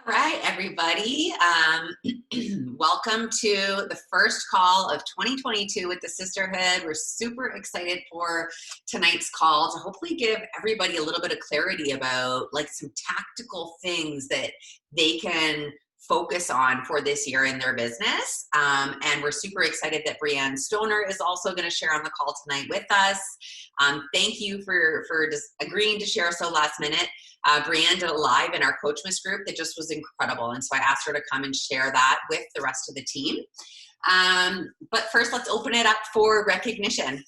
right, everybody. Welcome to the first call of 2022 with the Sisterhood. We're super excited for tonight's call to hopefully give everybody a little bit of clarity about like some tactical things that they can focus on for this year in their business. And we're super excited that Brianne Stoner is also going to share on the call tonight with us. Thank you for just agreeing to share so last minute. Brianne did a live in our Coachmas group that just was incredible. And so I asked her to come and share that with the rest of the team. But first, let's open it up for recognition.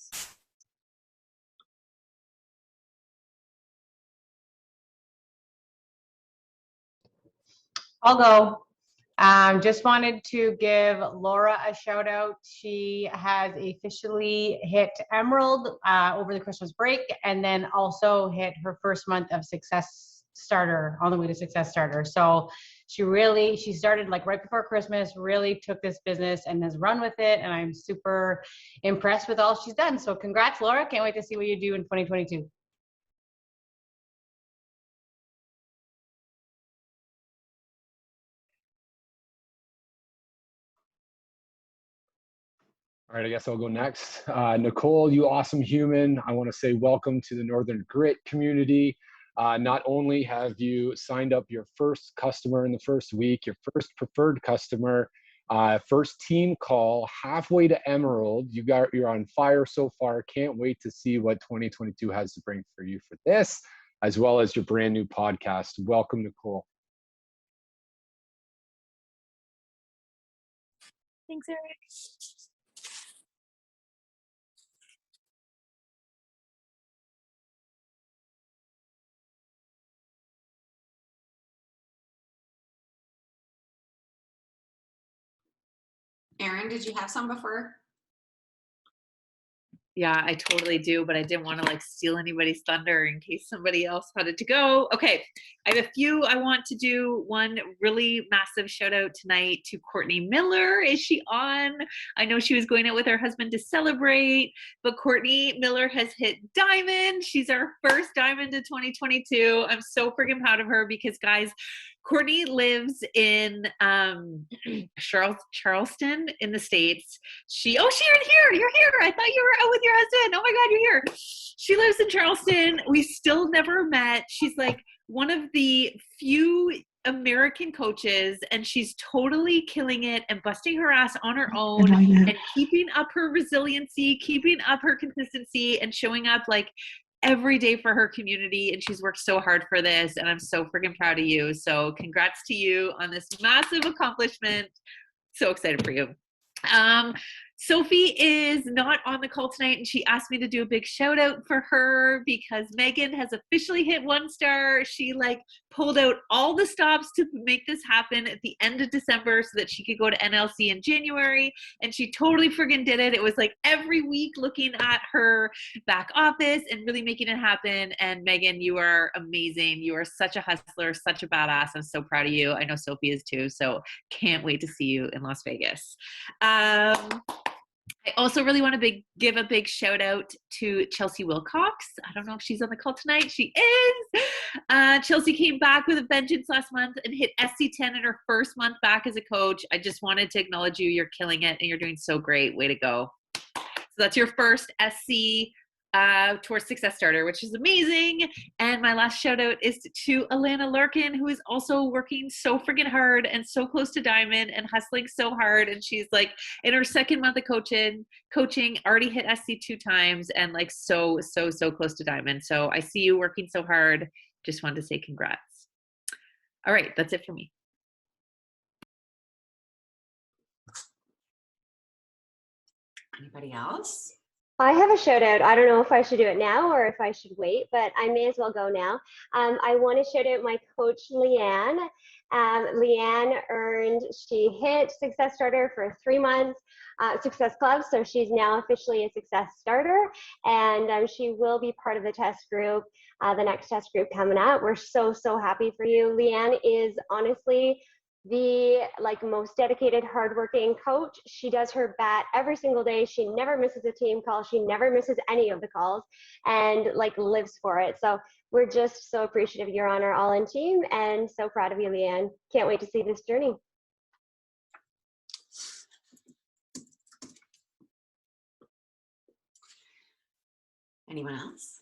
I'll go. Just wanted to give Laura a shout out. She has officially hit Emerald over the Christmas break, and then also hit her first month of Success Starter, on the way to Success Starter. So she started like right before Christmas, really took this business and has run with it. And I'm super impressed with all she's done. So congrats, Laura. Can't wait to see what you do in 2022. All right, I guess I'll go next. Nicole, you awesome human. I want to say welcome to the Northern Grit community. Not only have you signed up your first customer in the first week, your first preferred customer, first team call, halfway to Emerald. You're on fire so far. Can't wait to see what 2022 has to bring for you for this, as well as your brand new podcast. Welcome, Nicole. Thanks, Eric. Erin, did you have some before? Yeah, I totally do, but I didn't want to like steal anybody's thunder in case somebody else had it to go. Okay, I have a few I want to do. One really massive shout out tonight to Courtney Miller. Is she on? I know she was going out with her husband to celebrate, but Courtney Miller has hit diamond. She's our first diamond of 2022. I'm so freaking proud of her because, guys, Courtney lives in Charleston in the States. You're here. I thought you were out with your husband. Oh my God, you're here. She lives in Charleston. We still never met. She's like one of the few American coaches, and she's totally killing it and busting her ass on her own and keeping up her resiliency, keeping up her consistency, and showing up like every day for her community. And she's worked so hard for this, and I'm so freaking proud of you. So congrats to you on this massive accomplishment. So excited for you. Sophie is not on the call tonight, and she asked me to do a big shout out for her because Megan has officially hit 1 star. She like pulled out all the stops to make this happen at the end of December so that she could go to NLC in January, and she totally friggin' did it. It was like every week looking at her back office and really making it happen. And Megan, you are amazing. You are such a hustler, such a badass. I'm so proud of you. I know Sophie is too, so can't wait to see you in Las Vegas. I also really want to give a big shout out to Chelsea Wilcox. I don't know if she's on the call tonight. She is. Chelsea came back with a vengeance last month and hit SC10 in her first month back as a coach. I just wanted to acknowledge you. You're killing it and you're doing so great. Way to go. So that's your first SC towards Success Starter, which is amazing. And my last shout out is to Alana Larkin, who is also working so freaking hard and so close to diamond and hustling so hard. And she's like in her second month of coaching, already hit SC 2 times and like so close to diamond. So I see you working so hard. Just wanted to say congrats. All right, that's it for me. Anybody else? I have a shout out. I don't know if I should do it now or if I should wait, but I may as well go now. I want to shout out my coach, Leanne. Leanne she hit Success Starter for 3 months, Success Club, so she's now officially a Success Starter, and she will be part of the test group, the next test group coming up. We're so happy for you. Leanne is honestly the most dedicated, hardworking coach. She does her bat every single day. She never misses a team call. She never misses any of the calls, and lives for it. So we're just so appreciative you're on our All In team, and so proud of you, Leanne. Can't wait to see this journey. Anyone else?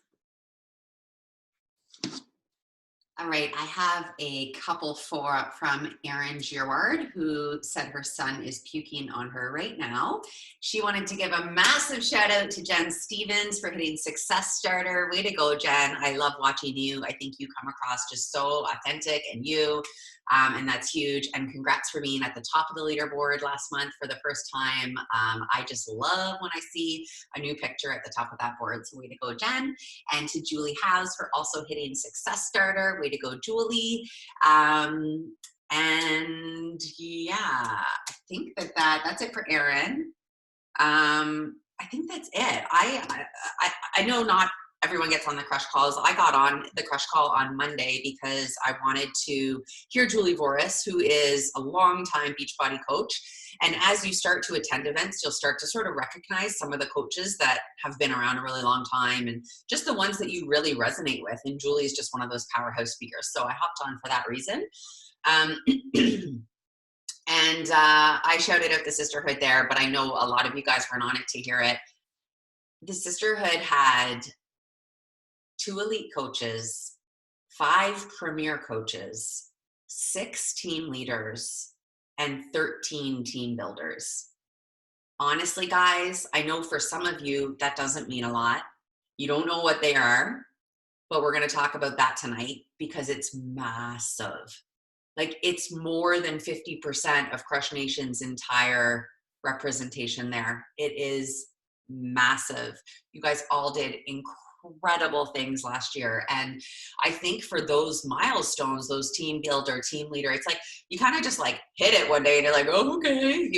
All right, I have a couple from Erin Girouard, who said her son is puking on her right now. She wanted to give a massive shout out to Jen Stevens for hitting Success Starter. Way to go, Jen. I love watching you. I think you come across just so authentic and you, and that's huge. And congrats for being at the top of the leaderboard last month for the first time. I just love when I see a new picture at the top of that board. So way to go, Jen. And to Julie House for also hitting Success Starter. Way to go, Julie. And yeah, I think that's it for Erin. I think that's it. I know not everyone gets on the crush calls. I got on the crush call on Monday because I wanted to hear Julie Voris, who is a longtime Beachbody coach. And as you start to attend events, you'll start to sort of recognize some of the coaches that have been around a really long time and just the ones that you really resonate with. And Julie is just one of those powerhouse speakers. So I hopped on for that reason. And I shouted out the Sisterhood there, but I know a lot of you guys weren't on it to hear it. The Sisterhood had 2 elite coaches, 5 premier coaches, 6 team leaders, and 13 team builders. Honestly, guys, I know for some of you that doesn't mean a lot. You don't know what they are, but we're going to talk about that tonight because it's massive. It's more than 50% of Crush Nation's entire representation there. It is massive. You guys all did incredible things last year. And I think for those milestones, those team builder, team leader, it's you kind of just hit it one day and you're like, oh, okay.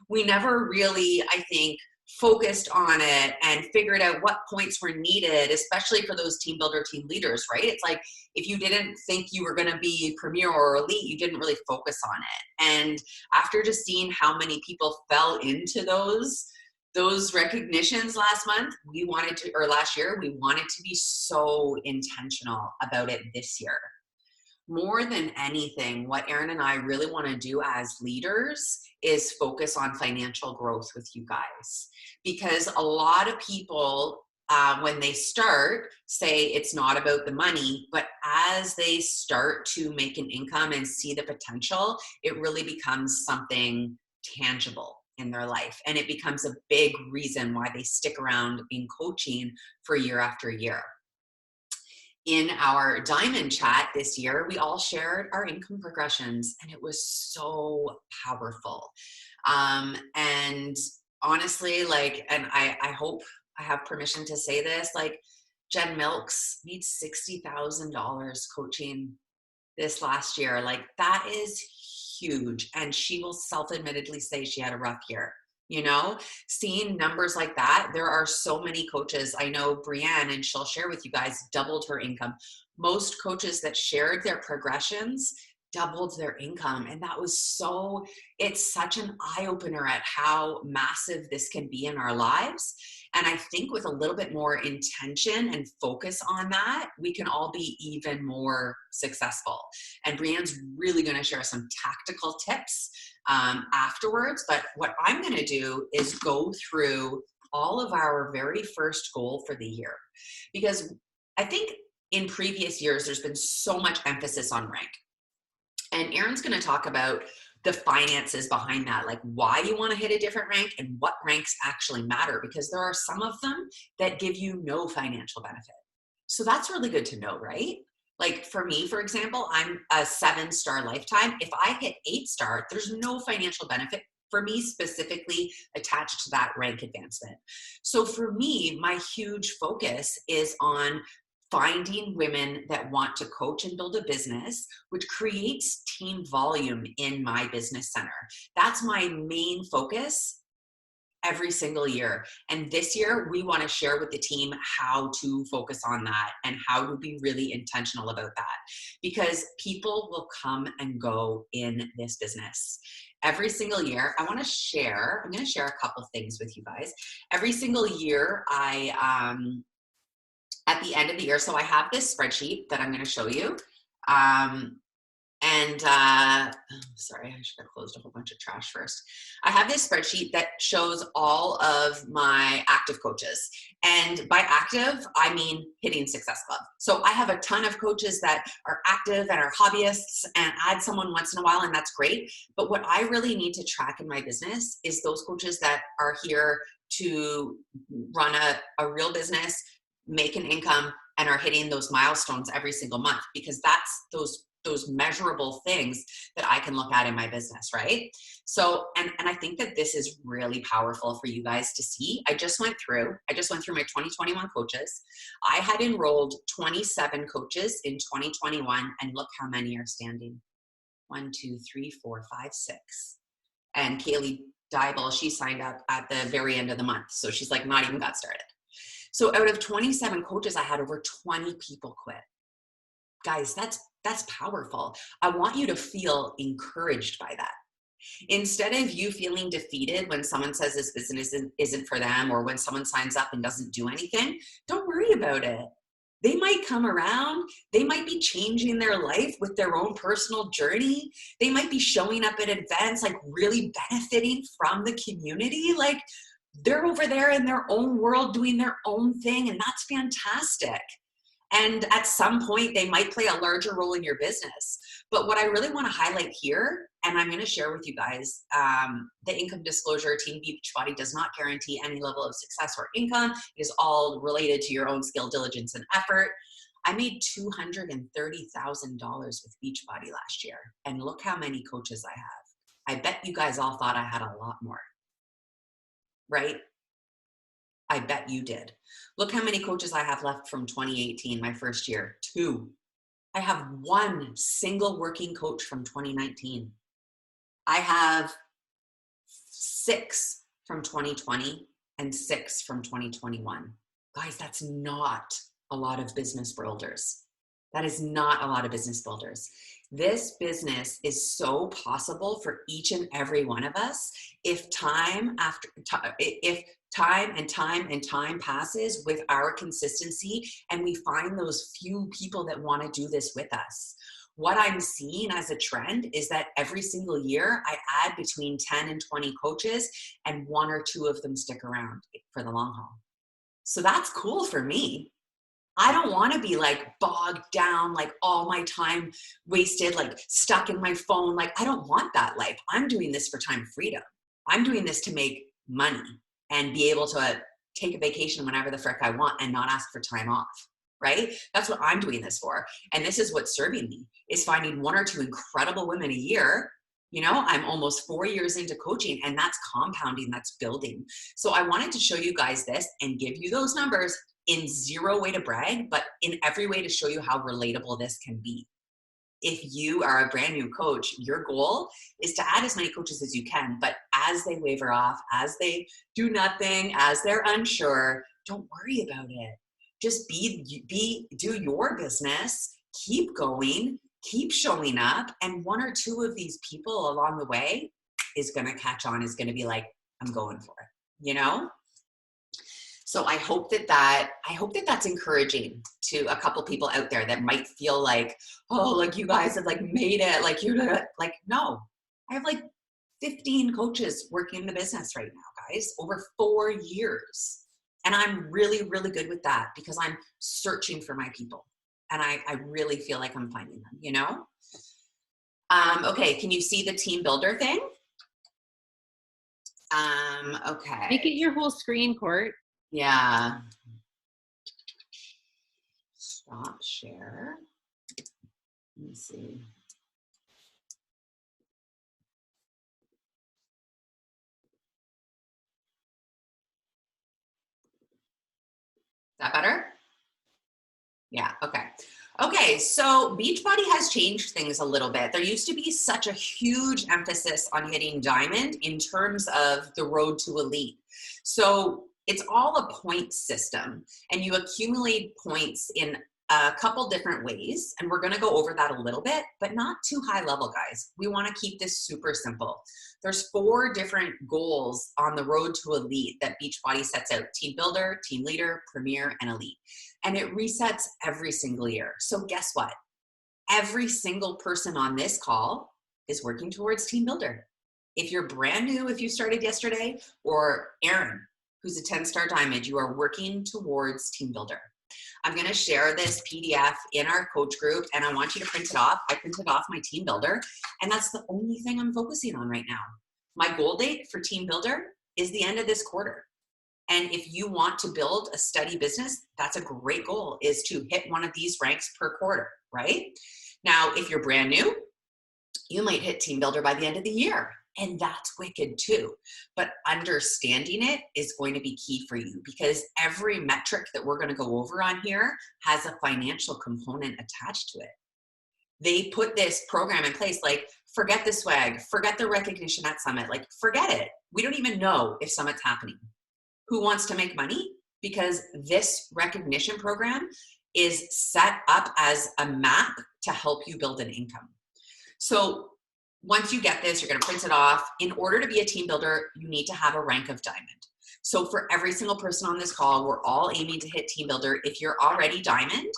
We never really, I think, focused on it and figured out what points were needed, especially for those team builder, team leaders, right? It's if you didn't think you were going to be premier or elite, you didn't really focus on it. And after just seeing how many people fell into those recognitions last year, we wanted to be so intentional about it this year. More than anything, what Erin and I really want to do as leaders is focus on financial growth with you guys. Because a lot of people, when they start, say it's not about the money, but as they start to make an income and see the potential, it really becomes something tangible in their life. And it becomes a big reason why they stick around in coaching for year after year. In our Diamond Chat this year, we all shared our income progressions, and it was so powerful. And honestly, and I hope I have permission to say this, Jen Milks made $60,000 coaching this last year. That is huge. And she will self-admittedly say she had a rough year. Seeing numbers like that, there are so many coaches. I know Brienne, and she'll share with you guys, doubled her income. Most coaches that shared their progressions doubled their income. And that was it's such an eye-opener at how massive this can be in our lives. And I think with a little bit more intention and focus on that, we can all be even more successful. And Brienne's really going to share some tactical tips afterwards. But what I'm going to do is go through all of our very first goal for the year. Because I think in previous years, there's been so much emphasis on rank. And Erin's going to talk about the finances behind that, why you want to hit a different rank and what ranks actually matter, because there are some of them that give you no financial benefit. So that's really good to know, right? For me, for example, I'm a 7-star lifetime. If I hit 8-star, there's no financial benefit for me specifically attached to that rank advancement. So for me, my huge focus is on finding women that want to coach and build a business, which creates team volume in my business center. That's my main focus every single year. And this year, we want to share with the team how to focus on that and how to be really intentional about that. because people will come and go in this business. Every single year, I'm going to share a couple things with you guys. Every single year, at the end of the year, so I have this spreadsheet that I'm going to show you. Sorry, I should have closed a whole bunch of trash first. I have this spreadsheet that shows all of my active coaches. And by active, I mean hitting Success Club. So I have a ton of coaches that are active and are hobbyists and add someone once in a while, and that's great. But what I really need to track in my business is those coaches that are here to run a real business, make an income, and are hitting those milestones every single month, because that's those measurable things that I can look at in my business, right? So, and I think that this is really powerful for you guys to see. I just went through my 2021 coaches. I had enrolled 27 coaches in 2021, and look how many are standing. 1, 2, 3, 4, 5, 6. And Kaylee Dybel, she signed up at the very end of the month. So she's like not even got started. So out of 27 coaches, I had over 20 people quit. Guys, that's powerful. I want you to feel encouraged by that. Instead of you feeling defeated when someone says this business isn't for them, or when someone signs up and doesn't do anything, don't worry about it. They might come around. They might be changing their life with their own personal journey. They might be showing up at events, like really benefiting from the community. Like, they're over there in their own world doing their own thing, and that's fantastic. And at some point, they might play a larger role in your business. But what I really want to highlight here, and I'm going to share with you guys, the income disclosure, Team Beachbody does not guarantee any level of success or income. It is all related to your own skill, diligence, and effort. I made $230,000 with Beachbody last year. And look how many coaches I have. I bet you guys all thought I had a lot more, right? I bet you did. Look how many coaches I have left from 2018, my first year. 2. I have 1 single working coach from 2019. I have 6 from 2020 and 6 from 2021. Guys, that's not a lot of business builders. That is not a lot of business builders. This business is so possible for each and every one of us if time and time passes with our consistency, and we find those few people that want to do this with us. What I'm seeing as a trend is that every single year I add between 10 and 20 coaches, and 1 or 2 of them stick around for the long haul. So that's cool for me. I don't want to be like bogged down, like all my time wasted, like stuck in my phone. Like, I don't want that life. I'm doing this for time freedom. I'm doing this to make money and be able to take a vacation whenever the frick I want and not ask for time off, right? That's what I'm doing this for. And this is what's serving me, is finding 1 or 2 incredible women a year. You know, I'm almost 4 years into coaching, and that's compounding, that's building. So I wanted to show you guys this and give you those numbers in zero way to brag, but in every way to show you how relatable this can be. If you are a brand new coach, your goal is to add as many coaches as you can, but as they waver off, as they do nothing, as they're unsure, don't worry about it. Just do your business, keep going, keep showing up, and 1 or 2 of these people along the way is going to catch on, is going to be like, I'm going for it, you know? So I hope that that's encouraging to a couple people out there that might feel like, oh, like you guys have like made it, like you're like, no, I have like 15 coaches working in the business right now, guys, over 4 years. And I'm really, really good with that because I'm searching for my people. And I really feel like I'm finding them, you know? Okay, can you see the team builder thing? Okay. Make it your whole screen, Court. Yeah. Stop share. Let me see. Is that better? Yeah, okay. Okay, so Beachbody has changed things a little bit. There used to be such a huge emphasis on hitting diamond in terms of the road to elite. So it's all a point system, and you accumulate points in a couple different ways, and we're going to go over that a little bit, but not too high level, guys. We want to keep this super simple. There's 4 different goals on the road to elite that Beachbody sets out: team builder, team leader, premier, and elite. And it resets every single year. So guess what? Every single person on this call is working towards team builder. If you're brand new, if you started yesterday, or Aaron, who's a 10-star diamond, you are working towards team builder. I'm going to share this PDF in our coach group, and I want you to print it off. I printed off my team builder, and that's the only thing I'm focusing on right now. My goal date for team builder is the end of this quarter. And if you want to build a steady business, that's a great goal, is to hit one of these ranks per quarter, right? Now, if you're brand new, you might hit team builder by the end of the year. And that's wicked too. But understanding it is going to be key for you, because every metric that we're going to go over on here has a financial component attached to it. They put this program in place, like, forget the swag, forget the recognition at Summit, like, forget it. We don't even know if Summit's happening. Who wants to make money? Because this recognition program is set up as a map to help you build an income. So once you get this, you're going to print it off. In order to be a team builder, you need to have a rank of diamond. So for every single person on this call, we're all aiming to hit team builder. If you're already diamond,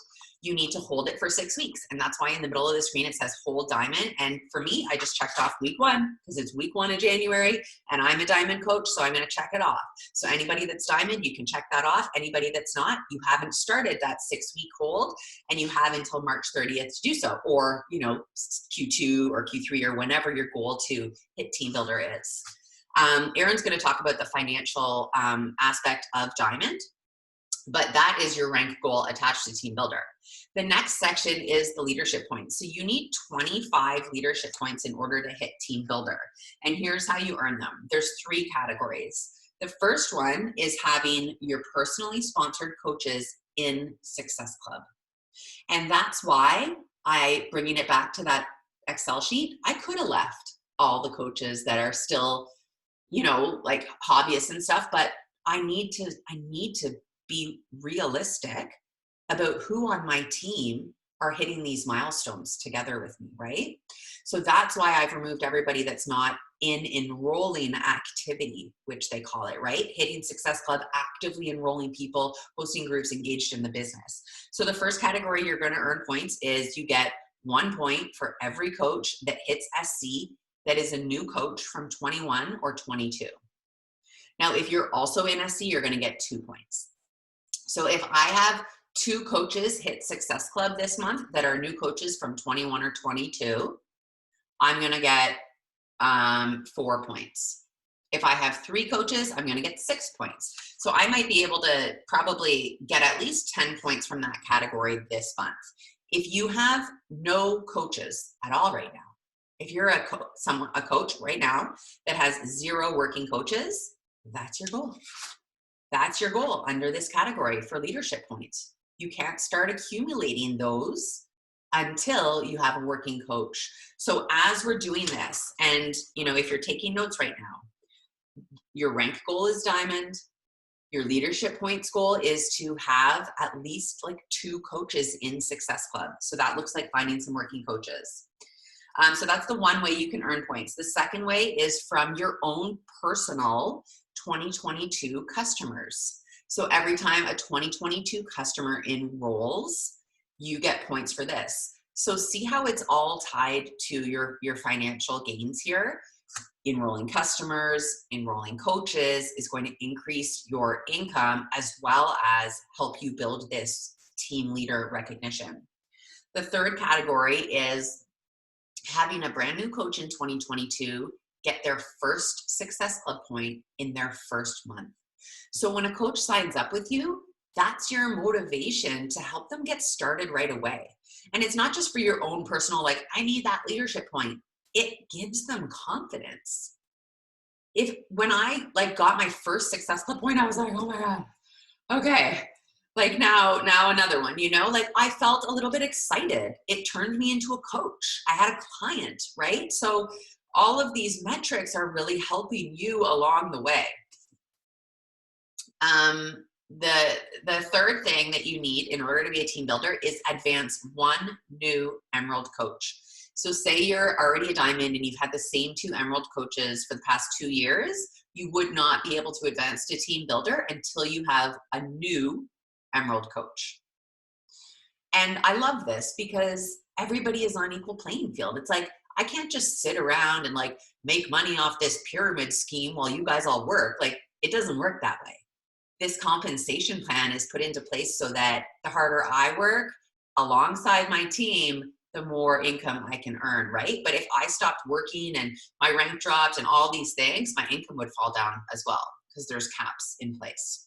you need to hold it for 6 weeks. And that's why in the middle of the screen, it says hold diamond. And for me, I just checked off week 1 because it's week 1 of January and I'm a diamond coach. So I'm going to check it off. So anybody that's diamond, you can check that off. Anybody that's not, you haven't started that 6-week hold and you have until March 30th to do so, or, you know, Q2 or Q3 or whenever your goal to hit team builder is. Aaron's going to talk about the financial aspect of diamond, but that is your rank goal attached to team builder. The next section is the leadership points. So you need 25 leadership points in order to hit team builder. And here's how you earn them. There's 3 categories. The first one is having your personally sponsored coaches in Success Club. And that's why bringing it back to that Excel sheet, I could have left all the coaches that are still, you know, like hobbyists and stuff, but I need to be realistic about who on my team are hitting these milestones together with me, right? So that's why I've removed everybody that's not in enrolling activity, which they call it, right? Hitting Success Club, actively enrolling people, hosting groups, engaged in the business. So the first category you're going to earn points is you get 1 point for every coach that hits SC that is a new coach from 21 or 22. Now, if you're also in SC, you're going to get 2 points. So if I have 2 coaches hit Success Club this month that are new coaches from 21 or 22, I'm going to get 4 points. If I have 3 coaches, I'm going to get 6 points. So I might be able to probably get at least 10 points from that category this month. If you have no coaches at all right now, if you're a coach right now that has 0 working coaches, that's your goal. That's your goal under this category for leadership points. You can't start accumulating those until you have a working coach. So as we're doing this, and you know, if you're taking notes right now, your rank goal is diamond. Your leadership points goal is to have at least like 2 coaches in Success Club. So that looks like finding some working coaches. So that's the one way you can earn points. The second way is from your own personal 2022 customers. So every time a 2022 customer enrolls, you get points for this. So see how it's all tied to your financial gains here. Enrolling customers, enrolling coaches is going to increase your income as well as help you build this team leader recognition. The third category is having a brand new coach in 2022 get their first Success Club point in their first month. So when a coach signs up with you, that's your motivation to help them get started right away. And it's not just for your own personal, like, I need that leadership point. It gives them confidence. When I got my first Success Club point, I was like, oh my God, okay. Like now another one, you know, like I felt a little bit excited. It turned me into a coach. I had a client, right? So all of these metrics are really helping you along the way. The third thing that you need in order to be a team builder is advance one new Emerald coach. So say you're already a diamond and you've had the same 2 Emerald coaches for the past 2 years, you would not be able to advance to team builder until you have a new Emerald coach. And I love this because everybody is on equal playing field. It's like, I can't just sit around and like make money off this pyramid scheme while you guys all work. Like, it doesn't work that way. This compensation plan is put into place so that the harder I work alongside my team, the more income I can earn, right? But if I stopped working and my rank dropped and all these things, my income would fall down as well because there's caps in place.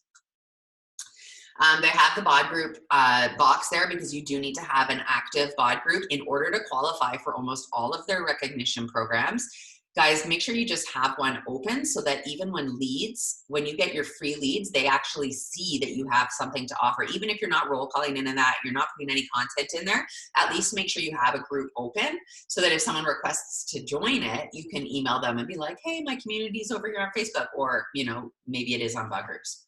They have the bod group box there because you do need to have an active bod group in order to qualify for almost all of their recognition programs. Guys, make sure you just have one open so that even when you get your free leads, they actually see that you have something to offer. Even if you're not role calling in and that you're not putting any content in there, at least make sure you have a group open so that if someone requests to join it, you can email them and be like, hey, my community's over here on Facebook, or, you know, maybe it is on bod groups.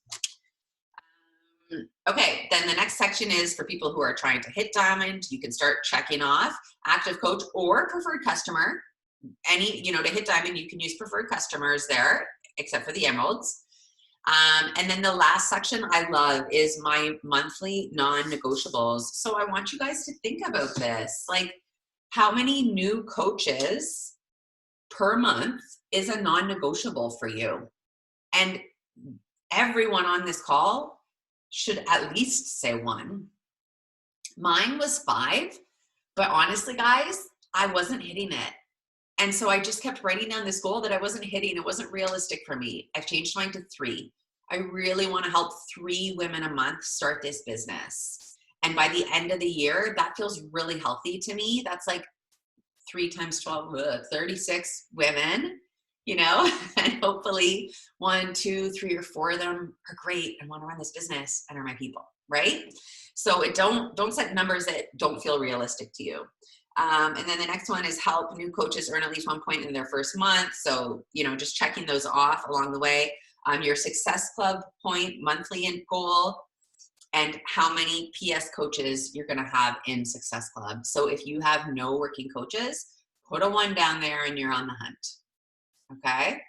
Okay, then the next section is for people who are trying to hit diamond. You can start checking off active coach or preferred customer. To hit diamond, you can use preferred customers there, except for the emeralds. And then the last section I love is my monthly non-negotiables. So I want you guys to think about this. Like, how many new coaches per month is a non-negotiable for you? And everyone on this call should at least say 1. Mine was 5, but honestly, guys, I wasn't hitting it. And so I just kept writing down this goal that I wasn't hitting. It wasn't realistic for me. I've changed mine to 3. I really want to help 3 women a month start this business. And by the end of the year, that feels really healthy to me. That's like 3 times 12, 36 women, you know, and hopefully 1, 2, 3, or 4 of them are great and want to run this business and are my people, right? So don't set numbers that don't feel realistic to you. And then the next one is help new coaches earn at least 1 point in their first month. So, you know, just checking those off along the way. Your Success Club point monthly goal, and how many PS coaches you're going to have in Success Club. So if you have no working coaches, put a 1 down there and you're on the hunt. Okay.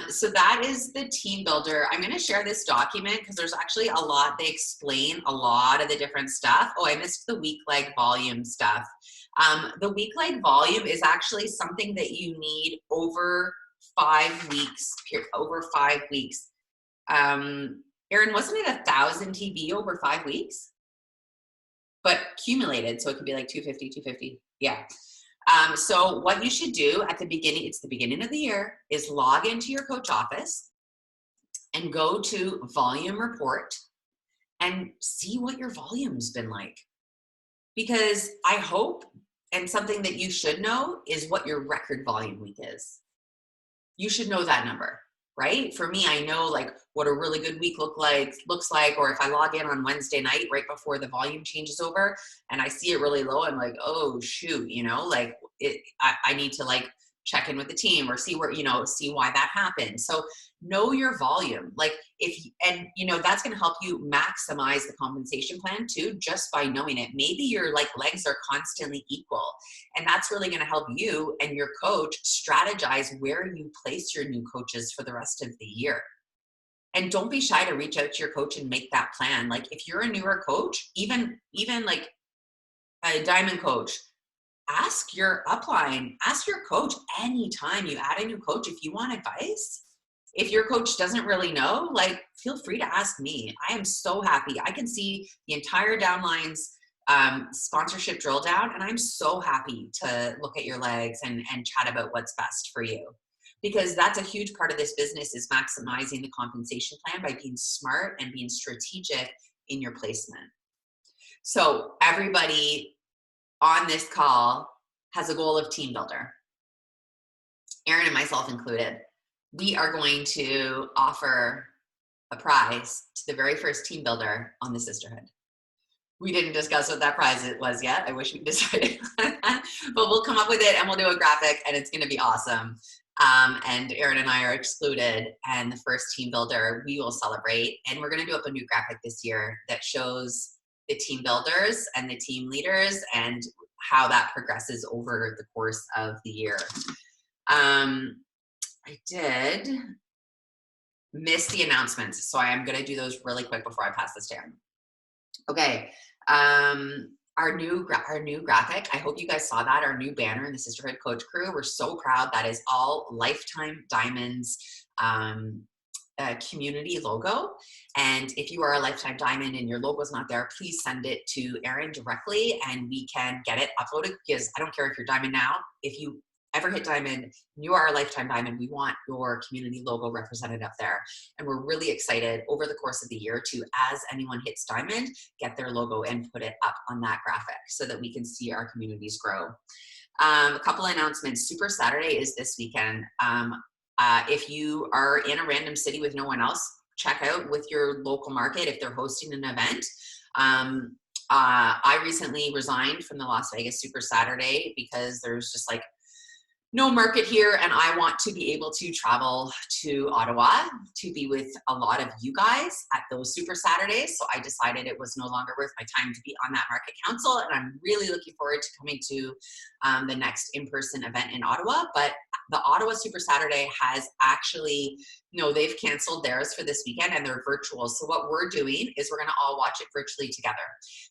So that is the team builder. I'm going to share this document because there's actually a lot. They explain a lot of the different stuff. Oh, I missed the week leg volume stuff. The week leg volume is actually something that you need over 5 weeks. Erin, wasn't it 1,000 TV over 5 weeks? But accumulated, so it could be like 250. Yeah. So what you should do at the beginning, it's the beginning of the year, is log into your coach office and go to volume report and see what your volume's been like. Because I hope, and something that you should know, is what your record volume week is. You should know that number, right? For me, I know like what a really good week looks like, or if I log in on Wednesday night right before the volume changes over and I see it really low, I'm like, oh shoot, you know, like I need to like check in with the team or see where, you know, see why that happened. So know your volume. Like that's going to help you maximize the compensation plan too, just by knowing it. Maybe your like legs are constantly equal, and that's really going to help you and your coach strategize where you place your new coaches for the rest of the year. And don't be shy to reach out to your coach and make that plan. Like if you're a newer coach, even like a diamond coach, ask your upline, ask your coach anytime you add a new coach if you want advice. If your coach doesn't really know, like feel free to ask me. I am so happy. I can see the entire downlines sponsorship drill down, and I'm so happy to look at your legs and chat about what's best for you. Because that's a huge part of this business, is maximizing the compensation plan by being smart and being strategic in your placement. So everybody on this call has a goal of team builder. Erin and myself included. We are going to offer a prize to the very first team builder on the Sisterhood. We didn't discuss what that prize was yet. I wish we decided, but we'll come up with it and we'll do a graphic and it's going to be awesome. and Erin and I are excluded. And the first team builder, we will celebrate. And we're going to do up a new graphic this year that shows the team builders and the team leaders and how that progresses over the course of the year. I did miss the announcements, so I am going to do those really quick before I pass this down. Okay. Our new graphic, I hope you guys saw that, our new banner in the Sisterhood Coach Crew. We're so proud. That is all Lifetime Diamonds community logo. And if you are a Lifetime Diamond and your logo is not there, please send it to Erin directly and we can get it uploaded, because I don't care if you're Diamond now. If you ever hit Diamond, you are a Lifetime Diamond, we want your community logo represented up there. And we're really excited over the course of the year to, as anyone hits Diamond, get their logo and put it up on that graphic so that we can see our communities grow. A couple of announcements. Super Saturday is this weekend. If you are in a random city with no one else, check out with your local market if they're hosting an event. I recently resigned from the Las Vegas Super Saturday because there's just like no market here, and I want to be able to travel to Ottawa to be with a lot of you guys at those Super Saturdays. So I decided it was no longer worth my time to be on that market council, and I'm really looking forward to coming to the next in-person event in Ottawa. But the Ottawa Super Saturday has actually, they've canceled theirs for this weekend and they're virtual. So what we're doing is we're going to all watch it virtually together.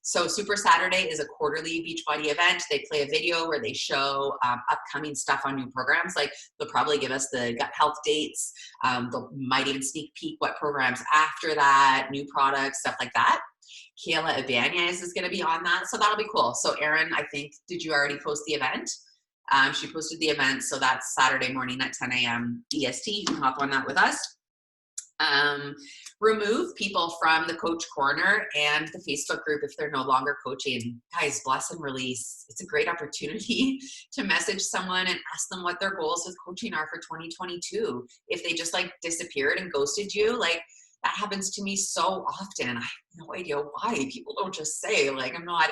So Super Saturday is a quarterly Beachbody event. They play a video where they show upcoming stuff on new programs. Like they'll probably give us the gut health dates. They might even sneak peek what programs after that, new products, stuff like that. Kayla Ibanez is going to be on that. So that'll be cool. So Erin, I think, did you already post the event? She posted the event, so that's Saturday morning at 10 a.m. EST. You can hop on that with us. Remove people from the Coach Corner and the Facebook group if they're no longer coaching. Guys, bless and release. It's a great opportunity to message someone and ask them what their goals with coaching are for 2022. If they just like disappeared and ghosted you, like that happens to me so often. I have no idea why. People don't just say like, I'm not,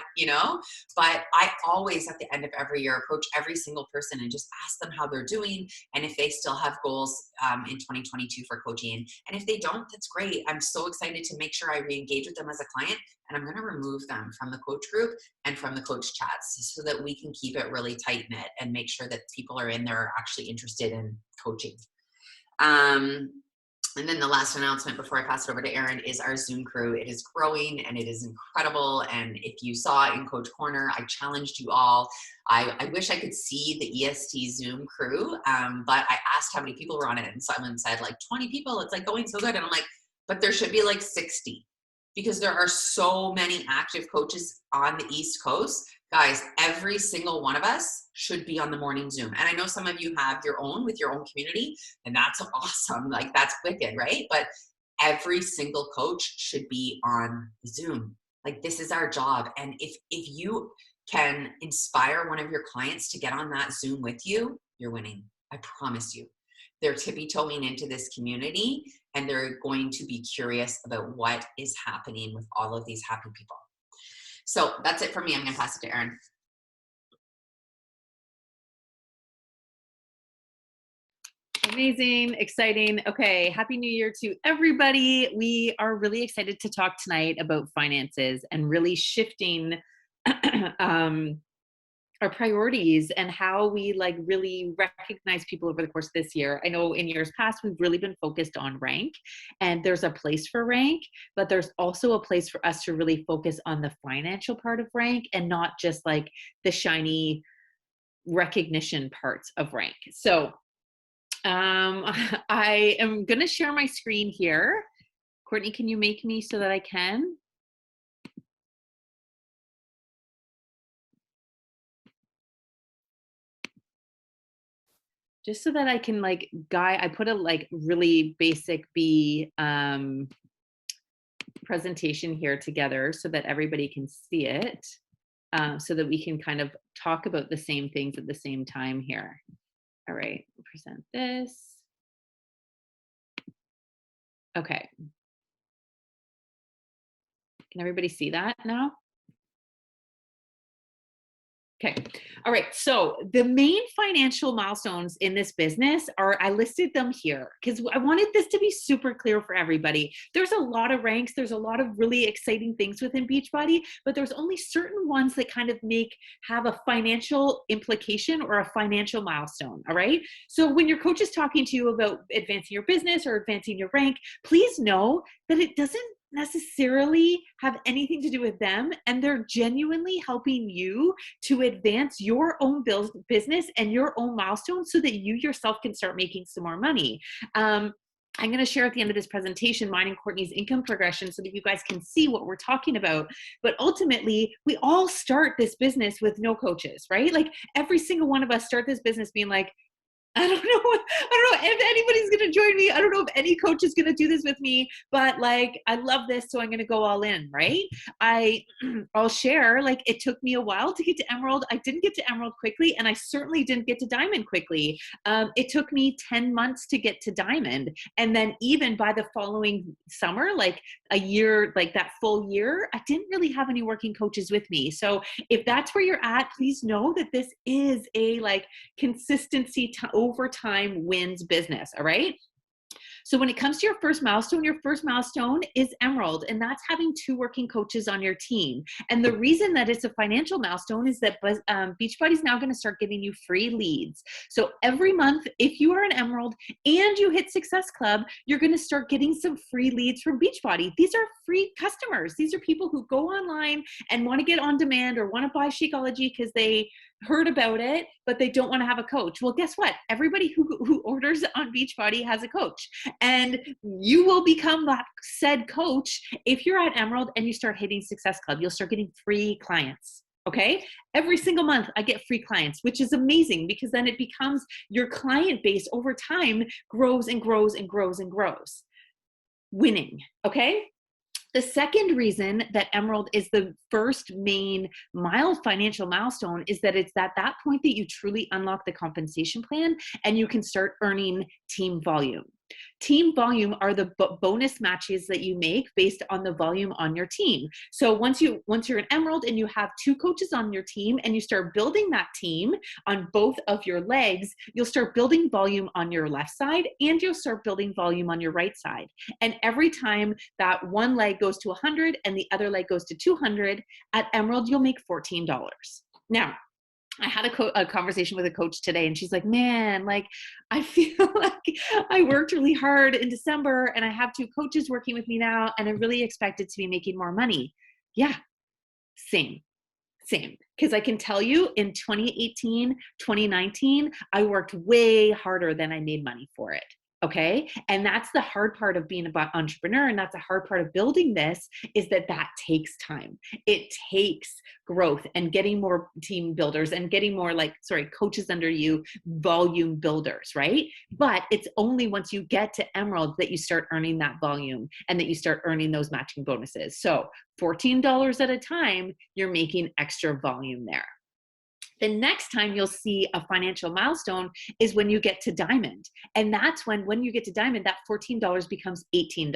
but I always at the end of every year approach every single person and just ask them how they're doing and if they still have goals in 2022 for coaching. And if they don't, that's great. I'm so excited to make sure I re-engage with them as a client, and I'm going to remove them from the coach group and from the coach chats so that we can keep it really tight knit and make sure that people are in there actually interested in coaching. And then the last announcement before I pass it over to Erin is our Zoom crew. It is growing and it is incredible. And if you saw in Coach Corner, I challenged you all. I wish I could see the EST Zoom crew, but I asked how many people were on it and someone said like 20 people. It's like going so good. And I'm like, but there should be like 60 because there are so many active coaches on the East Coast. Guys, every single one of us should be on the morning Zoom. And I know some of you have your own with your own community, and that's awesome. Like that's wicked, right? But every single coach should be on Zoom. Like this is our job. And if you can inspire one of your clients to get on that Zoom with you, you're winning. I promise you. They're tippy-toeing into this community and they're going to be curious about what is happening with all of these happy people. So that's it for me. I'm going to pass it to Erin. Amazing, exciting. Okay, Happy New Year to everybody. We are really excited to talk tonight about finances and really shifting our priorities and how we like really recognize people over the course of this year. I know in years past, we've really been focused on rank, and there's a place for rank, but there's also a place for us to really focus on the financial part of rank and not just like the shiny recognition parts of rank. So I am going to share my screen here. Courtney, can you make me so that I can? Just so that I can like guide, I put a like really basic B presentation here together so that everybody can see it, so that we can kind of talk about the same things at the same time here. All right, present this. Okay. Can everybody see that now? Okay. All right. So the main financial milestones in this business are, I listed them here because I wanted this to be super clear for everybody. There's a lot of ranks. There's a lot of really exciting things within Beachbody, but there's only certain ones that kind of have a financial implication or a financial milestone. All right. So when your coach is talking to you about advancing your business or advancing your rank, please know that it doesn't necessarily have anything to do with them, and they're genuinely helping you to advance your own business and your own milestones so that you yourself can start making some more money. I'm going to share at the end of this presentation mine and Courtney's income progression so that you guys can see what we're talking about. But ultimately, we all start this business with no coaches, right? Like every single one of us start this business being like, I don't know if anybody's going to join me. I don't know if any coach is going to do this with me, but like, I love this. So I'm going to go all in, right? I'll share, like, it took me a while to get to Emerald. I didn't get to Emerald quickly, and I certainly didn't get to Diamond quickly. It took me 10 months to get to Diamond. And then even by the following summer, like a year, like that full year, I didn't really have any working coaches with me. So if that's where you're at, please know that this is a like consistency over time wins business. All right. So when it comes to your first milestone is Emerald, and that's having 2 working coaches on your team. And the reason that it's a financial milestone is that Beachbody is now going to start giving you free leads. So every month, if you are an Emerald and you hit Success Club, you're going to start getting some free leads from Beachbody. These are free customers. These are people who go online and want to get on demand or want to buy Shakeology because they heard about it, but they don't want to have a coach. Well, guess what? Everybody who orders on Beachbody has a coach, and you will become that said coach if you're at Emerald and you start hitting Success Club. You'll start getting free clients. Okay. Every single month I get free clients, which is amazing because then it becomes your client base over time grows and grows and grows and grows. Winning. Okay. The second reason that Emerald is the first main financial milestone is that it's at that point that you truly unlock the compensation plan and you can start earning team volume. Team volume are the bonus matches that you make based on the volume on your team. So once you're an Emerald and you have 2 coaches on your team and you start building that team on both of your legs, you'll start building volume on your left side and you'll start building volume on your right side. And every time that one leg goes to 100 and the other leg goes to 200, at Emerald, you'll make $14. Now, I had a conversation with a coach today and she's like, man, like I feel like I worked really hard in December and I have 2 coaches working with me now and I really expected to be making more money. Yeah, same. Because I can tell you in 2018, 2019, I worked way harder than I made money for it. Okay. And that's the hard part of being an entrepreneur. And that's the hard part of building this is that takes time. It takes growth and getting more team builders and getting more coaches under you, volume builders, right? But it's only once you get to Emerald that you start earning that volume and that you start earning those matching bonuses. So $14 at a time, you're making extra volume there. The next time you'll see a financial milestone is when you get to Diamond. And that's when you get to Diamond, that $14 becomes $18.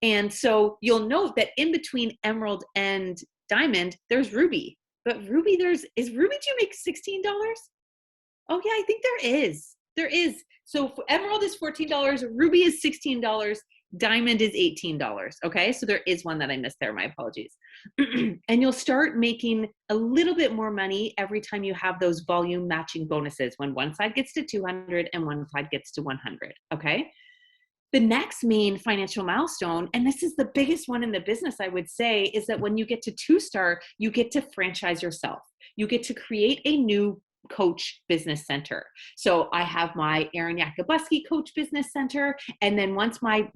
And so you'll note that in between Emerald and Diamond, there's Ruby. But Ruby, is Ruby, do you make $16? Oh yeah, I think there is. There is. So Emerald is $14, Ruby is $16, Diamond is $18. Okay, so there is one that I missed there. My apologies. And you'll start making a little bit more money every time you have those volume matching bonuses when one side gets to 200 and one side gets to 100. Okay. The next main financial milestone, and this is the biggest one in the business, I would say, is that when you get to 2-star, you get to franchise yourself. You get to create a new coach business center. So I have my Aaron Yakubuski coach business center. And then once my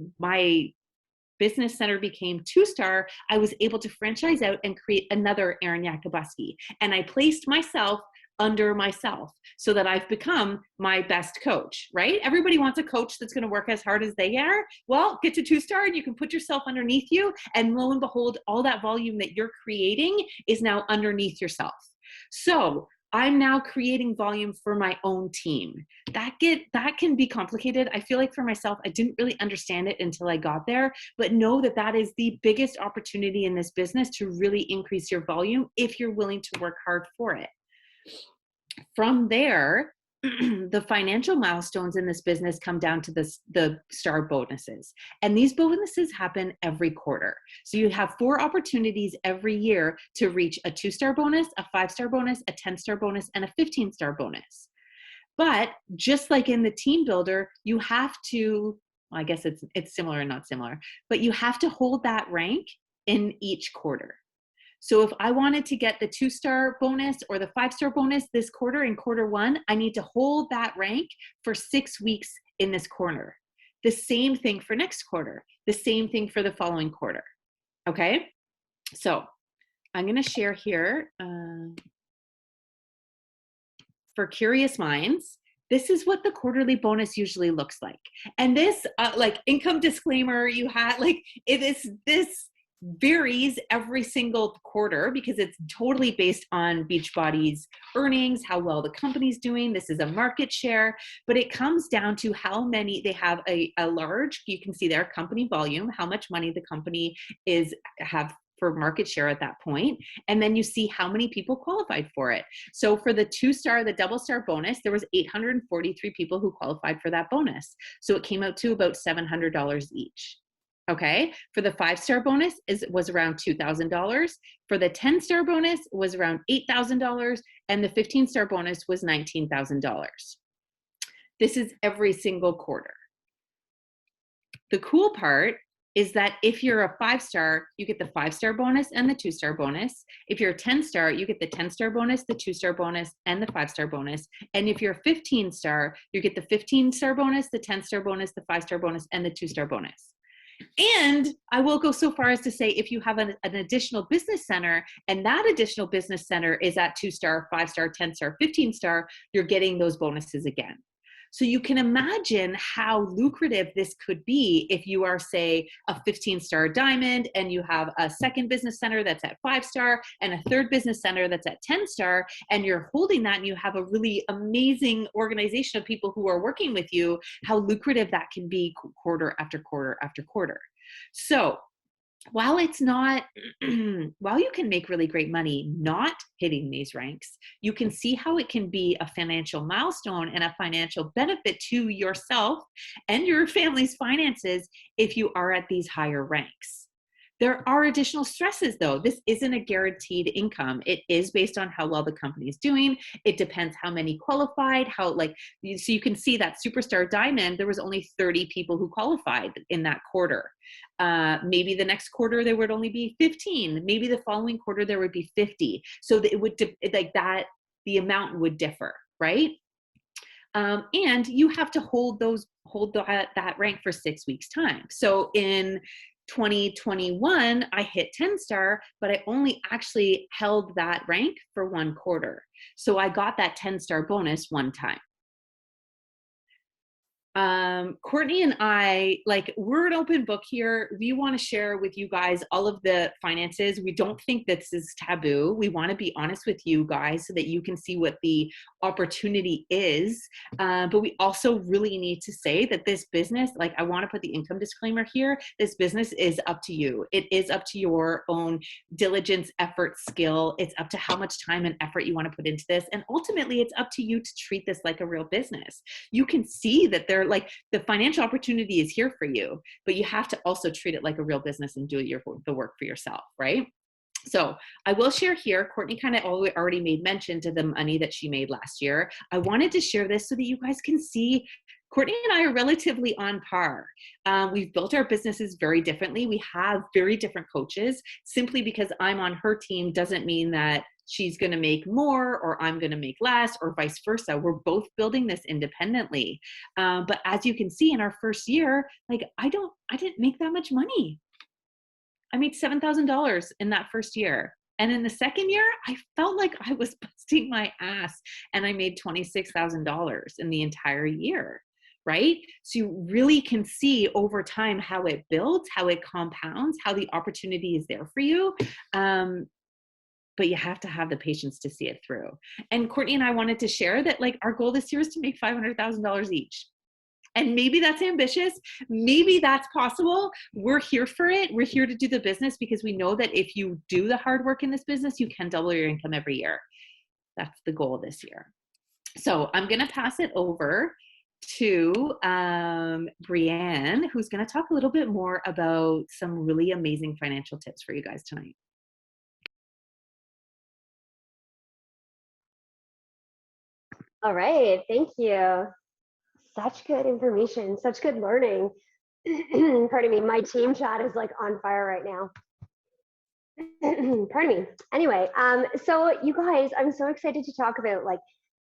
business center became 2-star, I was able to franchise out and create another Aaron Yakubuski. And I placed myself under myself so that I've become my best coach, right? Everybody wants a coach that's going to work as hard as they are. Well, get to 2-star and you can put yourself underneath you. And lo and behold, all that volume that you're creating is now underneath yourself. So I'm now creating volume for my own team. That can be complicated. I feel like for myself, I didn't really understand it until I got there, but know that is the biggest opportunity in this business to really increase your volume if you're willing to work hard for it. From there, the financial milestones in this business come down to the star bonuses. And these bonuses happen every quarter. So you have 4 opportunities every year to reach a 2-star bonus, a 5-star bonus, a 10-star bonus, and a 15-star bonus. But just like in the team builder, you have to, well, I guess it's similar and not similar, but you have to hold that rank in each quarter. So if I wanted to get the 2-star bonus or the 5-star bonus this quarter in quarter 1, I need to hold that rank for 6 weeks in this quarter. The same thing for next quarter, the same thing for the following quarter. Okay. So I'm going to share here for curious minds. This is what the quarterly bonus usually looks like. And this like income disclaimer, you had like this varies every single quarter because it's totally based on Beachbody's earnings, how well the company's doing. This is a market share, but it comes down to how many they have a large, you can see their company volume, how much money the company have for market share at that point. And then you see how many people qualified for it. So for the 2-star, the double star bonus, there was 843 people who qualified for that bonus. So it came out to about $700 each. Okay, for the 5-star bonus was around $2,000. For the 10-star bonus was around $8,000, and the 15-star bonus was $19,000. This is every single quarter. The cool part is that if you're a 5-star, you get the 5-star bonus and the 2-star bonus. If you're a 10-star, you get the 10-star bonus, the 2-star bonus, and the 5-star bonus. And if you're a 15-star, you get the 15-star bonus, the 10-star bonus, the 5-star bonus, and the 2-star bonus. And I will go so far as to say, if you have an additional business center and that additional business center is at 2-star, 5-star, 10-star, 15-star, you're getting those bonuses again. So you can imagine how lucrative this could be if you are, say, a 15-star diamond and you have a second business center that's at 5-star and a third business center that's at 10-star, and you're holding that and you have a really amazing organization of people who are working with you, how lucrative that can be quarter after quarter after quarter. So while it's not, while you can make really great money not hitting these ranks, you can see how it can be a financial milestone and a financial benefit to yourself and your family's finances if you are at these higher ranks. There are additional stresses though. This isn't a guaranteed income. It is based on how well the company is doing. It depends how many qualified, so you can see that superstar diamond, there was only 30 people who qualified in that quarter. Maybe the next quarter there would only be 15. Maybe the following quarter there would be 50. So that it would the amount would differ, right? And you have to hold that rank for 6 weeks time. So in 2021, I hit 10-star, but I only actually held that rank for 1 quarter. So I got that 10-star bonus 1 time. Courtney and I, we're an open book here. We want to share with you guys all of the finances. We don't think this is taboo. We want to be honest with you guys so that you can see what the opportunity is. But we also really need to say that this business, I want to put the income disclaimer here. This business is up to you. It is up to your own diligence, effort, skill. It's up to how much time and effort you want to put into this. And ultimately, it's up to you to treat this like a real business. You can see that the financial opportunity is here for you, but you have to also treat it like a real business and do the work for yourself, right? So I will share here, Courtney kind of already made mention to the money that she made last year. I wanted to share this so that you guys can see Courtney and I are relatively on par. We've built our businesses very differently. We have very different coaches. Simply because I'm on her team doesn't mean that she's going to make more or I'm going to make less or vice versa. We're both building this independently. But as you can see in our first year, I didn't make that much money. I made $7,000 in that first year. And in the second year, I felt like I was busting my ass and I made $26,000 in the entire year, right? So you really can see over time how it builds, how it compounds, how the opportunity is there for you. But you have to have the patience to see it through. And Courtney and I wanted to share that our goal this year is to make $500,000 each. And maybe that's ambitious. Maybe that's possible. We're here for it. We're here to do the business because we know that if you do the hard work in this business, you can double your income every year. That's the goal this year. So I'm going to pass it over to Brianne, who's going to talk a little bit more about some really amazing financial tips for you guys tonight. All right, thank you. Such good information, such good learning. Pardon me, my team chat is like on fire right now. Pardon me. Anyway, so you guys, I'm so excited to talk about like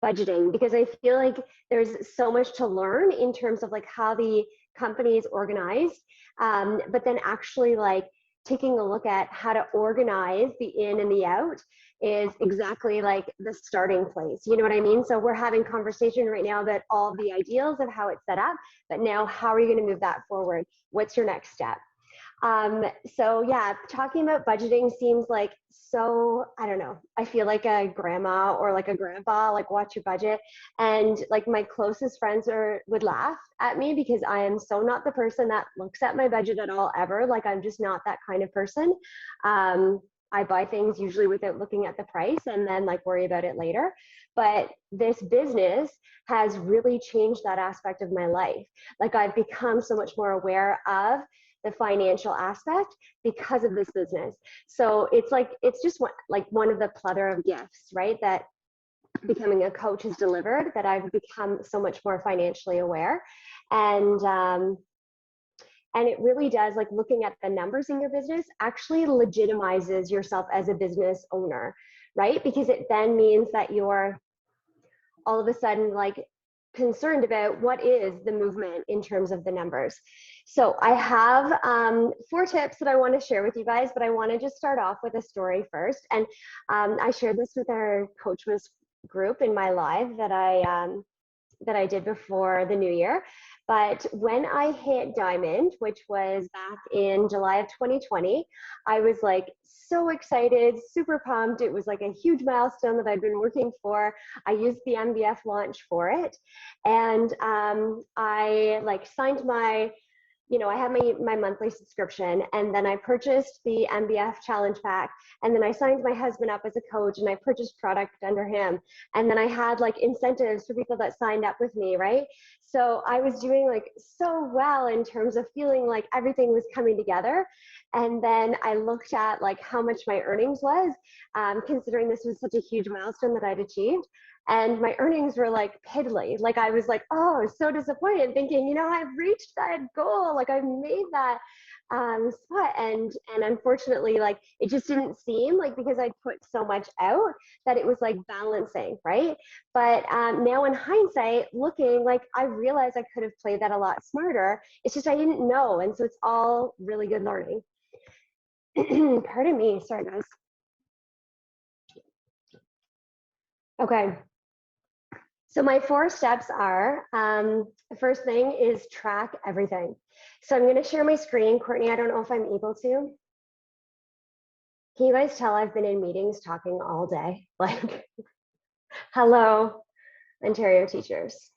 budgeting, because I feel like there's so much to learn in terms of like how the company is organized, but then actually like taking a look at how to organize the in and the out is exactly like the starting place. You know what I mean? So we're having conversation right now about all the ideals of how it's set up, but now how are you going to move that forward? What's your next step? So yeah, talking about budgeting seems like so, I don't know, I feel like a grandma or like a grandpa, like watch your budget. And like my closest friends would laugh at me because I am so not the person that looks at my budget at all ever. Like I'm just not that kind of person. I buy things usually without looking at the price and then like worry about it later. But this business has really changed that aspect of my life. Like I've become so much more aware of the financial aspect because of this business. So it's like, it's just one of the plethora of gifts, right? That becoming a coach has delivered, that I've become so much more financially aware. And it really does, like looking at the numbers in your business actually legitimizes yourself as a business owner, right? Because it then means that you're all of a sudden like concerned about what is the movement in terms of the numbers. So I have 4 tips that I want to share with you guys, but I want to just start off with a story first. And I shared this with our Coachmas group in my live that I did before the new year. But when I hit Diamond, which was back in July of 2020, I was like so excited, super pumped. It was like a huge milestone that I'd been working for. I used the MBF launch for it. And I like signed my, I had my monthly subscription, and then I purchased the MBF challenge pack, and then I signed my husband up as a coach, and I purchased product under him, and then I had like incentives for people that signed up with me, right? So I was doing like so well in terms of feeling like everything was coming together. And then I looked at like how much my earnings was, considering this was such a huge milestone that I'd achieved. And my earnings were like piddly. Like I was like, oh, so disappointed, thinking, I've reached that goal. Like I've made that spot. And unfortunately, like it just didn't seem like, because I'd put so much out, that it was like balancing, right? But now in hindsight, looking, like I realized I could have played that a lot smarter. It's just I didn't know. And so it's all really good learning. Pardon me. Sorry, guys. Okay. So my 4 steps are, the first thing is track everything. So I'm going to share my screen. Courtney, I don't know if I'm able to. Can you guys tell I've been in meetings talking all day? Like, hello, Ontario teachers.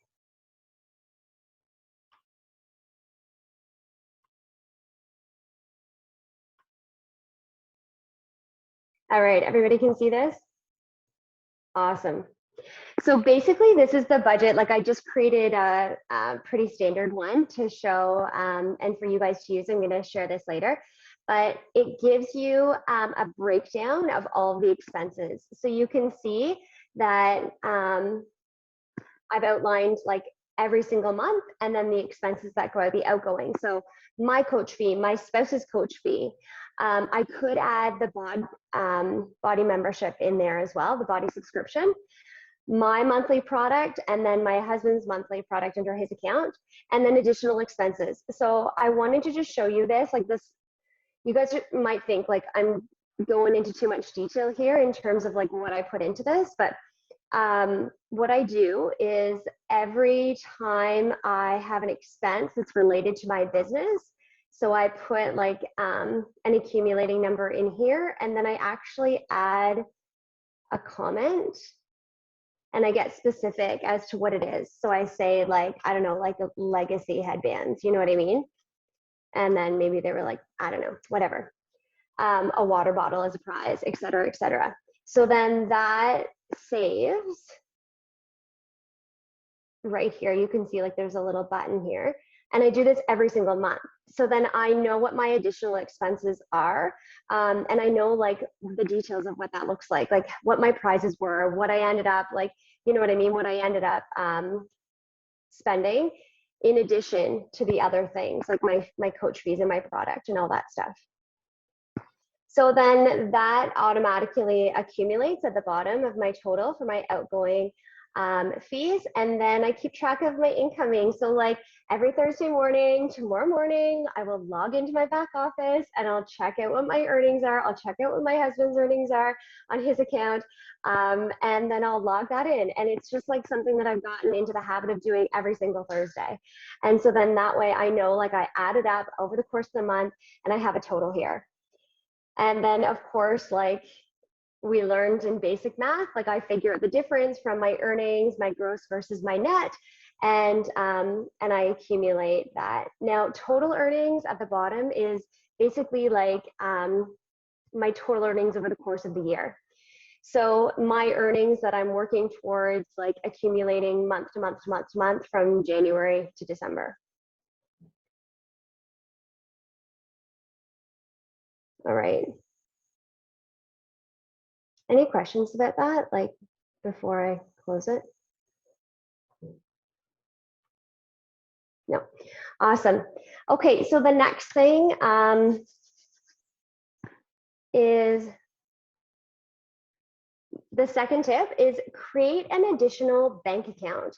All right, everybody can see this? Awesome. So basically, this is the budget. Like I just created a pretty standard one to show and for you guys to use. I'm going to share this later, but it gives you a breakdown of all of the expenses. So you can see that I've outlined like every single month, and then the expenses that go out, the outgoing. So my coach fee, my spouse's coach fee. I could add the body membership in there as well, the body subscription, my monthly product, and then my husband's monthly product under his account, and then additional expenses. So I wanted to just show you this, like this, you guys might think like I'm going into too much detail here in terms of like what I put into this, but what I do is every time I have an expense that's related to my business, so I put like an accumulating number in here, and then I actually add a comment, and I get specific as to what it is. So I say like, I don't know, like a legacy headbands, you know what I mean? And then maybe they were like, I don't know, whatever. A water bottle as a prize, et cetera, et cetera. So then that saves right here. You can see like there's a little button here, and I do this every single month. So then I know what my additional expenses are, and I know like the details of what that looks like what my prizes were, what I ended up like, you know what I mean, what I ended up spending in addition to the other things like my coach fees and my product and all that stuff. So then that automatically accumulates at the bottom of my total for my outgoing fees. And then I keep track of my incoming. So like every Thursday morning, tomorrow morning, I will log into my back office and I'll check out what my earnings are. I'll check out what my husband's earnings are on his account. And then I'll log that in. And it's just like something that I've gotten into the habit of doing every single Thursday. And so then that way I know like I add it up over the course of the month and I have a total here. And then of course, like we learned in basic math, like I figure out the difference from my earnings, my gross versus my net, and I accumulate that. Now, total earnings at the bottom is basically like my total earnings over the course of the year. So my earnings that I'm working towards like accumulating month to month to month to month from January to December. All right. Any questions about that, like before I close it? No. Awesome. Okay, so the next thing is the second tip is create an additional bank account.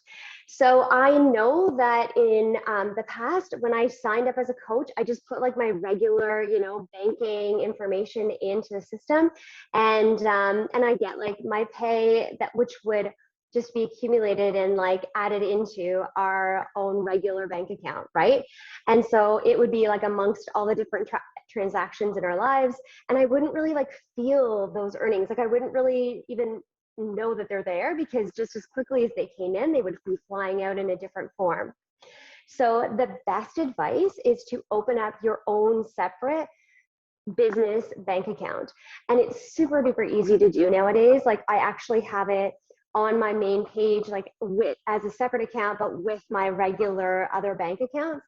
So I know that in the past, when I signed up as a coach, I just put like my regular, you know, banking information into the system, and I get like my pay that which would just be accumulated and like added into our own regular bank account, right? And so it would be like amongst all the different transactions in our lives, and I wouldn't really like feel those earnings. Like I wouldn't really even know that they're there, because just as quickly as they came in, they would be flying out in a different form. So the best advice is to open up your own separate business bank account. And it's super duper easy to do nowadays. Like I actually have it on my main page, like as a separate account, but with my regular other bank accounts.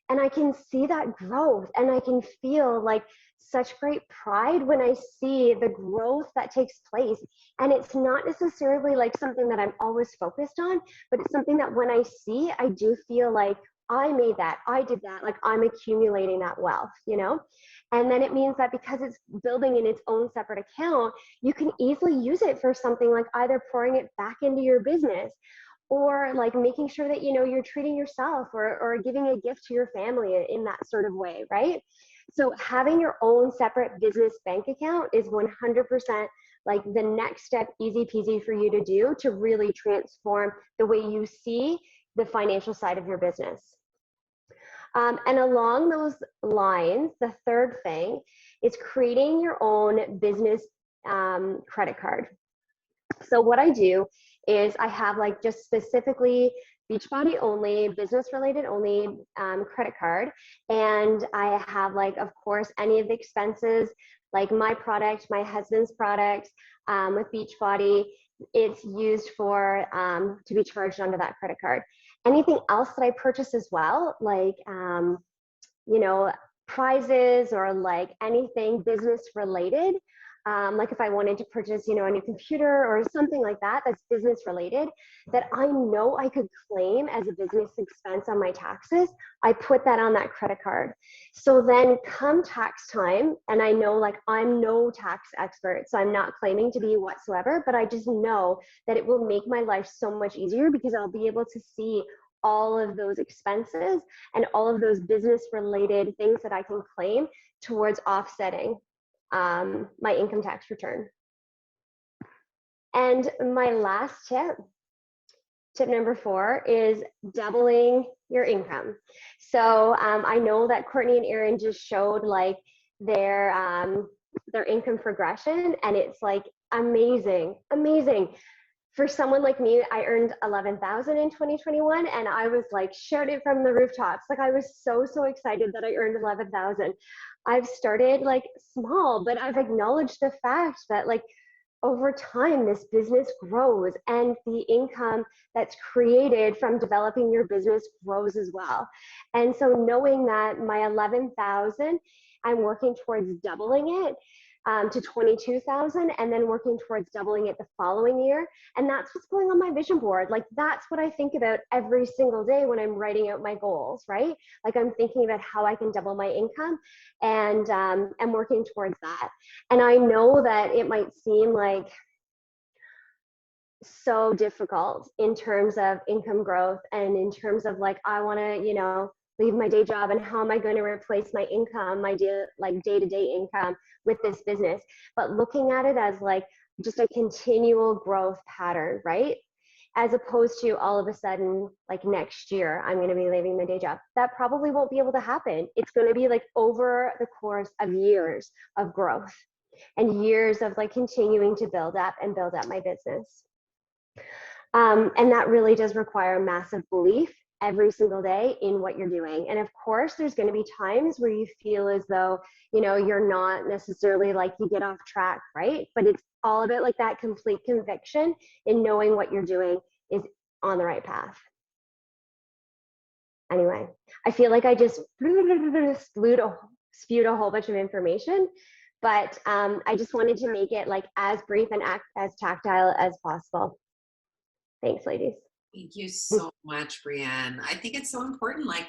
And I can see that growth, and I can feel like such great pride when I see the growth that takes place. And it's not necessarily like something that I'm always focused on, but it's something that when I see, I do feel like I made that, I did that, like I'm accumulating that wealth, you know? And then it means that because it's building in its own separate account, you can easily use it for something like either pouring it back into your business, or like making sure that, you know, you're treating yourself or giving a gift to your family in that sort of way, right? So having your own separate business bank account is 100% like the next step, easy peasy for you to do to really transform the way you see the financial side of your business. And along those lines, the third thing is creating your own business credit card. So what I do is I have like just specifically Beachbody only, business related only credit card. And I have like, of course, any of the expenses, like my product, my husband's product with Beachbody, it's used for to be charged onto that credit card. Anything else that I purchase as well, like, you know, prizes or like anything business related, like if I wanted to purchase, you know, a new computer or something like that, that's business related, that I know I could claim as a business expense on my taxes, I put that on that credit card. So then come tax time, and I know like I'm no tax expert, so I'm not claiming to be whatsoever, but I just know that it will make my life so much easier because I'll be able to see all of those expenses and all of those business related things that I can claim towards offsetting my income tax return. And my last tip, tip number 4, is doubling your income. So I know that Courtney and Erin just showed like their income progression, and it's like amazing, amazing. For someone like me, I earned $11,000 in 2021, and I was like shouting from the rooftops. Like I was so excited that I earned $11,000. I've started like small, but I've acknowledged the fact that like over time, this business grows and the income that's created from developing your business grows as well. And so knowing that my 11,000, I'm working towards doubling it to 22,000 and then working towards doubling it the following year. And that's what's going on my vision board. Like, that's what I think about every single day when I'm writing out my goals, right? Like, I'm thinking about how I can double my income, and I'm working towards that. And I know that it might seem like so difficult in terms of income growth and in terms of like, I want to, leave my day job, and how am I going to replace my income, my day-to-day income with this business? But looking at it as like just a continual growth pattern, right? As opposed to all of a sudden, like next year, I'm going to be leaving my day job. That probably won't be able to happen. It's going to be like over the course of years of growth and years of like continuing to build up my business. And that really does require massive belief every single day in what you're doing. And of course, there's going to be times where you feel as though, you're not necessarily, like, you get off track, right? But it's all about like that complete conviction in knowing what you're doing is on the right path. Anyway, I feel like I just spewed a whole bunch of information, but I just wanted to make it like as brief and as tactile as possible. Thanks, ladies. Thank you so much, Brienne. I think it's so important. Like,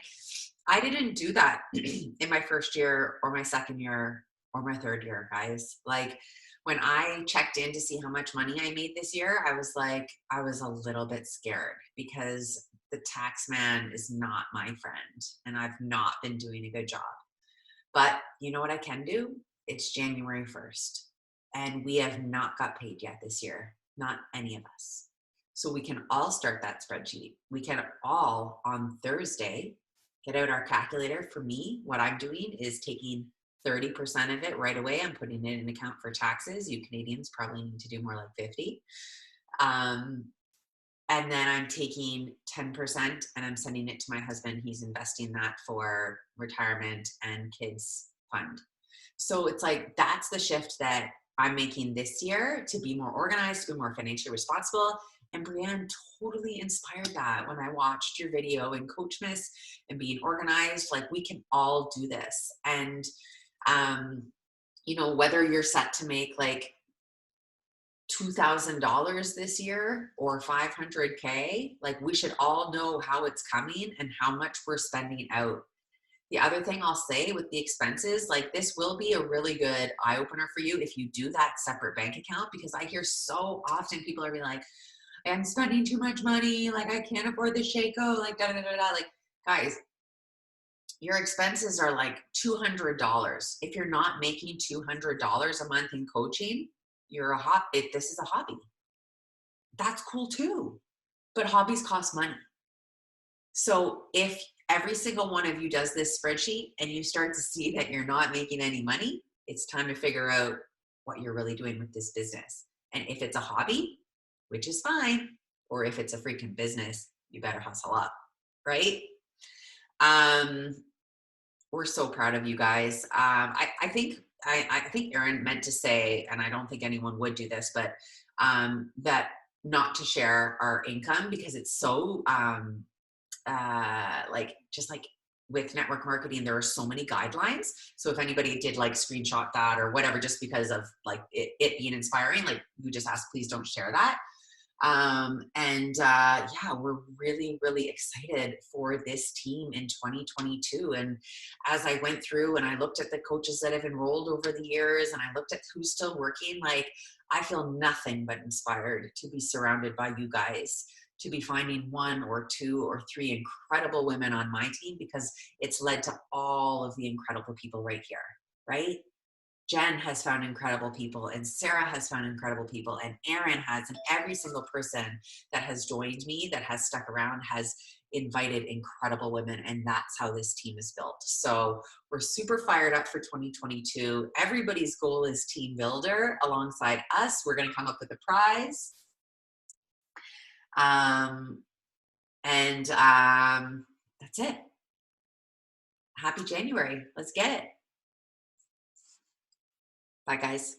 I didn't do that in my first year or my second year or my third year, guys. Like, when I checked in to see how much money I made this year, I was a little bit scared because the tax man is not my friend and I've not been doing a good job. But you know what I can do? It's January 1st and we have not got paid yet this year. Not any of us. So we can all start that spreadsheet. We can all on Thursday get out our calculator. For me, what I'm doing is taking 30% of it right away. I'm putting it in an account for taxes. You Canadians probably need to do more like 50. And then I'm taking 10% and I'm sending it to my husband. He's investing that for retirement and kids fund. So it's like, that's the shift that I'm making this year to be more organized, to be more financially responsible. And Brienne totally inspired that when I watched your video and Coachmas and being organized. Like, we can all do this. And, whether you're set to make like $2,000 this year or $500K, like, we should all know how it's coming and how much we're spending out. The other thing I'll say with the expenses, like, this will be a really good eye opener for you if you do that separate bank account, because I hear so often people are being like, I'm spending too much money. Like, I can't afford the Shaco, like, da, da, da, da. Like, guys, your expenses are like $200. If you're not making $200 a month in coaching, this is a hobby. That's cool too. But hobbies cost money. So if every single one of you does this spreadsheet and you start to see that you're not making any money, it's time to figure out what you're really doing with this business. And if it's a hobby, which is fine, or if it's a freaking business, you better hustle up, right? We're so proud of you guys. I think Erin meant to say, and I don't think anyone would do this, but that not to share our income, because it's so just like with network marketing, there are so many guidelines. So if anybody did like screenshot that or whatever, just because of like it being inspiring, like, we just ask, please don't share that. We're really, really excited for this team in 2022. And as I went through and I looked at the coaches that have enrolled over the years and I looked at who's still working, like, I feel nothing but inspired to be surrounded by you guys, to be finding 1 or 2 or 3 incredible women on my team, because it's led to all of the incredible people right here, right? Jen has found incredible people, and Sarah has found incredible people, and Erin has, and every single person that has joined me, that has stuck around, has invited incredible women, and that's how this team is built. So we're super fired up for 2022. Everybody's goal is team builder alongside us. We're going to come up with a prize. That's it. Happy January. Let's get it. Bye, guys.